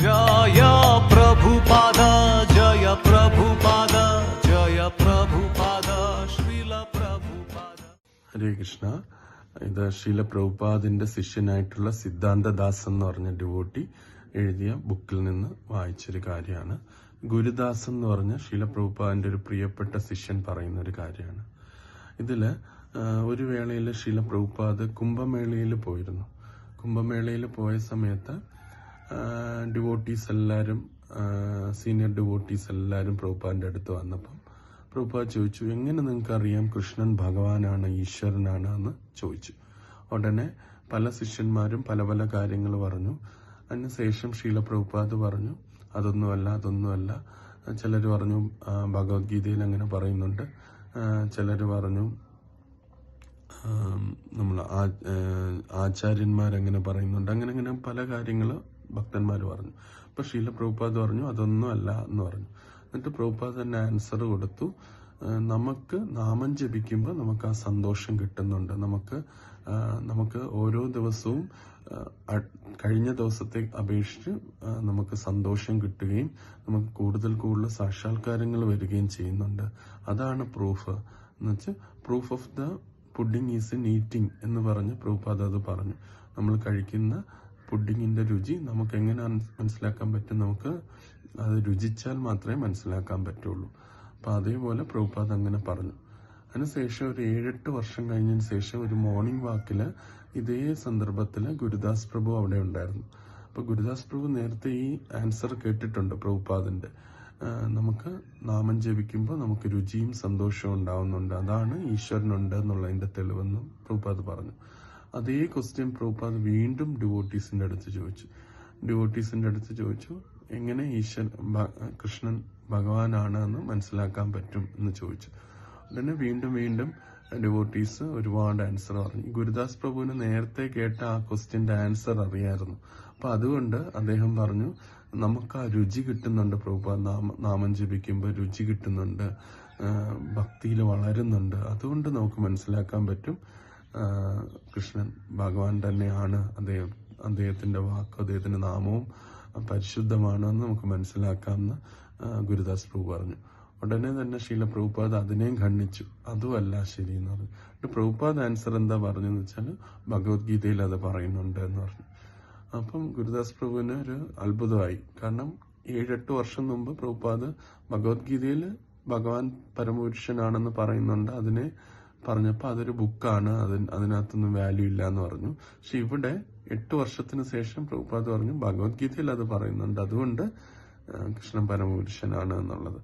जय प्रभुपाद जय प्रभुपाद जय प्रभुपाद श्रील प्रभुपाद. ഹരേ കൃഷ്ണ. ഇത് ശ്രീല പ്രഭുപാദിന്റെ ശിഷ്യനായിട്ടുള്ള സിദ്ധാന്തദാസ് എന്ന് പറഞ്ഞ ഡിവോട്ടി എഴുതിയ ബുക്കിൽ നിന്ന് വായിച്ചൊരു കാര്യമാണ്. ഗുരുദാസ് എന്ന് പറഞ്ഞ ശ്രീല പ്രഭുപാദിന്റെ ഒരു പ്രിയപ്പെട്ട ശിഷ്യൻ പറയുന്ന ഒരു കാര്യമാണ്. ഇതില് ഒരു വേളയിൽ ശ്രീല പ്രഭുപാദ് കുംഭമേളയിൽ പോയിരുന്നു. കുംഭമേളയിൽ പോയ സമയത്ത് ഡിവോട്ടീസ് എല്ലാവരും, സീനിയർ ഡിവോട്ടീസ് എല്ലാവരും പ്രഭുപാദിന്റെ അടുത്ത് വന്നപ്പം പ്രഭുപാദ് ചോദിച്ചു, എങ്ങനെ നിങ്ങൾക്ക് അറിയാം കൃഷ്ണൻ ഭഗവാനാണ്, ഈശ്വരനാണ് എന്ന് ചോദിച്ചു. ഉടനെ പല ശിഷ്യന്മാരും പല പല കാര്യങ്ങൾ പറഞ്ഞു. അതിനുശേഷം ശ്രീല പ്രഭുപാദ് പറഞ്ഞു, അതൊന്നുമല്ല. ചിലർ പറഞ്ഞു ഭഗവത്ഗീതയിൽ അങ്ങനെ പറയുന്നുണ്ട്, ചിലർ പറഞ്ഞു നമ്മൾ ആചാര്യന്മാരങ്ങനെ പറയുന്നുണ്ട്, അങ്ങനെ പല കാര്യങ്ങൾ ഭക്തന്മാർ പറഞ്ഞു. അപ്പൊ ശ്രീല പ്രഭുപാദ് പറഞ്ഞു അതൊന്നുമല്ല എന്ന് പറഞ്ഞു. എന്നിട്ട് പ്രഭുപാദ് തന്നെ ആൻസർ കൊടുത്തു, നമുക്ക് നാമം ജപിക്കുമ്പോൾ നമുക്ക് ആ സന്തോഷം കിട്ടുന്നുണ്ട്. നമുക്ക് ഓരോ ദിവസവും കഴിഞ്ഞ ദിവസത്തെ അപേക്ഷിച്ച് നമുക്ക് സന്തോഷം കിട്ടുകയും നമുക്ക് കൂടുതൽ സാക്ഷാത്കാരങ്ങൾ വരികയും ചെയ്യുന്നുണ്ട്. അതാണ് പ്രൂഫ് എന്ന് വെച്ചാൽ proof of the pudding is in eating എന്ന് പറഞ്ഞ് പ്രഭുപാദ് അത് പറഞ്ഞു. നമ്മൾ കഴിക്കുന്ന പുഡിങ്ങിന്റെ രുചി നമുക്ക് എങ്ങനെ മനസ്സിലാക്കാൻ പറ്റും? നമുക്ക് അത് രുചിച്ചാൽ മാത്രമേ മനസ്സിലാക്കാൻ പറ്റുള്ളൂ. അപ്പൊ അതേപോലെ പ്രഭുപാദ് അങ്ങനെ പറഞ്ഞു. അതിനുശേഷം ഒരു 7-8 വർഷം കഴിഞ്ഞതിന് ശേഷം ഒരു മോർണിംഗ് വാക്കില് ഇതേ സന്ദർഭത്തില് ഗുരുദാസ് പ്രഭു അവിടെ ഉണ്ടായിരുന്നു. അപ്പൊ ഗുരുദാസ് പ്രഭു നേരത്തെ ഈ ആൻസർ കേട്ടിട്ടുണ്ട് പ്രഭുപാദിന്റെ. നമുക്ക് നാമം ജപിക്കുമ്പോൾ നമുക്ക് രുചിയും സന്തോഷവും ഉണ്ടാവുന്നുണ്ട്, അതാണ് ഈശ്വരനുണ്ട് എന്നുള്ളതിന്റെ തെളിവെന്നും പ്രഭുപാദ് പറഞ്ഞു. അതേ ക്വസ്റ്റ്യൻ പ്രഭുപാദ് വീണ്ടും ഡിവോട്ടീസിന്റെ അടുത്ത് ചോദിച്ചു, എങ്ങനെ കൃഷ്ണൻ ഭഗവാനാണ് എന്ന് മനസ്സിലാക്കാൻ പറ്റും എന്ന് ചോദിച്ചു. ഉടനെ വീണ്ടും ഡിവോട്ടീസ് ഒരുപാട് ആൻസർ പറഞ്ഞു. ഗുരുദാസ് പ്രഭുവിന് നേരത്തെ കേട്ട ആ ക്വസ്റ്റ്യന്റെ ആൻസർ അറിയായിരുന്നു. അപ്പൊ അതുകൊണ്ട് അദ്ദേഹം പറഞ്ഞു, നമുക്ക് ആ രുചി കിട്ടുന്നുണ്ട് പ്രഭുപാദ്, നാമം ജപിക്കുമ്പോൾ രുചി കിട്ടുന്നുണ്ട്, ഭക്തിയിൽ വളരുന്നുണ്ട്. അതുകൊണ്ട് നമുക്ക് മനസ്സിലാക്കാൻ പറ്റും കൃഷ്ണൻ ഭഗവാൻ തന്നെയാണ്, അദ്ദേഹത്തിന്റെ വാക്കും അദ്ദേഹത്തിന്റെ നാമവും പരിശുദ്ധമാണെന്ന് നമുക്ക് മനസ്സിലാക്കാമെന്ന് ഗുരുദാസ് പ്രഭു പറഞ്ഞു. ഉടനെ തന്നെ ശ്രീല പ്രഭുപാദ് അതിനെയും ഖണ്ഡിച്ചു, അതുമല്ല ശരി എന്ന് പറഞ്ഞു. പ്രഭുപാദ് ആൻസർ എന്താ പറഞ്ഞെന്ന് വെച്ചാൽ ഭഗവത്ഗീതയിൽ അത് പറയുന്നുണ്ട് എന്ന് പറഞ്ഞു. അപ്പം ഗുരുദാസ് പ്രഭുവിന് ഒരു അത്ഭുതമായി. കാരണം 7-8 വർഷം മുമ്പ് പ്രഭുപാദ് ഭഗവത്ഗീതയിൽ ഭഗവാൻ പരമപുരുഷനാണെന്ന് പറയുന്നുണ്ട്, അതിനെ പറഞ്ഞപ്പോ അതൊരു ബുക്കാണ്, അതിനകത്തൊന്നും വാല്യൂ ഇല്ല എന്ന് പറഞ്ഞു. പക്ഷെ ഇവിടെ 8 വർഷത്തിന് ശേഷം പ്രഭുപാദ് പറഞ്ഞു ഭഗവത്ഗീതയിൽ അത് പറയുന്നുണ്ട്, അതുകൊണ്ട് കൃഷ്ണൻ പരമപുരുഷനാണ് എന്നുള്ളത്.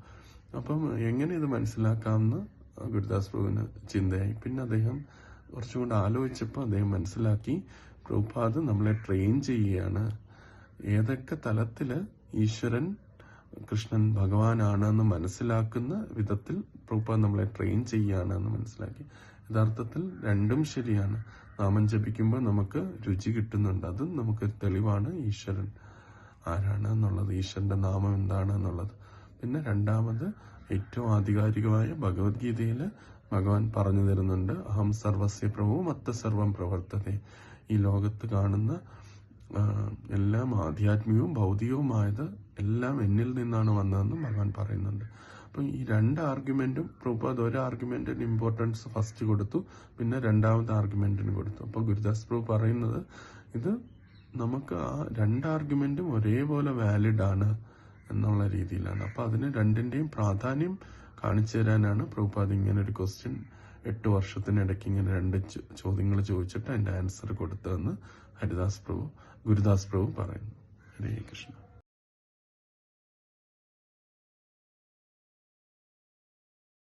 അപ്പം എങ്ങനെ ഇത് മനസ്സിലാക്കാമെന്ന് ഗുരുദാസ് പ്രഭുവിന് ചിന്തയായി. പിന്നെ അദ്ദേഹം കുറച്ചും കൂടെ ആലോചിച്ചപ്പോൾ അദ്ദേഹം മനസ്സിലാക്കി, പ്രഭുപാദ് നമ്മളെ ട്രെയിൻ ചെയ്യുകയാണ്. ഏതൊക്കെ തലത്തില് ഈശ്വരൻ കൃഷ്ണൻ ഭഗവാനാണ് എന്ന് മനസ്സിലാക്കുന്ന വിധത്തിൽ പ്രഭുപാദ് നമ്മളെ ട്രെയിൻ ചെയ്യുകയാണ് എന്ന് മനസ്സിലാക്കി. യഥാർത്ഥത്തിൽ രണ്ടും ശരിയാണ്. നാമം ജപിക്കുമ്പോൾ നമുക്ക് രുചി കിട്ടുന്നുണ്ട്, അതും നമുക്ക് തെളിവാണ് ഈശ്വരൻ ആരാണ് എന്നുള്ളത്, ഈശ്വരന്റെ നാമം എന്താണ് എന്നുള്ളത്. പിന്നെ രണ്ടാമത് ഏറ്റവും ആധികാരികമായ ഭഗവത്ഗീതയില് ഭഗവാൻ പറഞ്ഞു തരുന്നുണ്ട്, അഹം സർവസ്യ പ്രഭു മത്ത സർവം പ്രവർത്തതേ. ഈ ലോകത്ത് കാണുന്ന എല്ലാം ആധ്യാത്മികവും ഭൗതികവുമായത് എല്ലാം എന്നിൽ നിന്നാണ് വന്നതെന്ന് ഭഗവാൻ പറയുന്നുണ്ട്. അപ്പൊ ഈ 2 ആർഗ്യുമെന്റും പ്രഭുപാദ് ഒരു ആർഗ്യുമെന്റിന് ഇമ്പോർട്ടൻസ് ഫസ്റ്റ് കൊടുത്തു, പിന്നെ രണ്ടാമത്തെ ആർഗ്യുമെന്റിന് കൊടുത്തു. അപ്പൊ ഗുരുദാസ് പ്രഭു പറയുന്നത് ഇത് നമുക്ക് ആ 2 ആർഗ്യുമെന്റും ഒരേപോലെ വാലിഡ് ആണ് എന്നുള്ള രീതിയിലാണ്. അപ്പൊ അതിന് രണ്ടിന്റെയും പ്രാധാന്യം കാണിച്ചു തരാനാണ് പ്രഭുപാദ് ഇങ്ങനെ ഒരു ക്വസ്റ്റ്യൻ 8 വർഷത്തിനിടയ്ക്ക് ഇങ്ങനെ 2 ചോദ്യങ്ങൾ ചോദിച്ചിട്ട് അതിന്റെ ആൻസർ കൊടുത്തതെന്ന് ഗുരുദാസ് പ്രഭു പറയുന്നു. ഹരേ കൃഷ്ണ.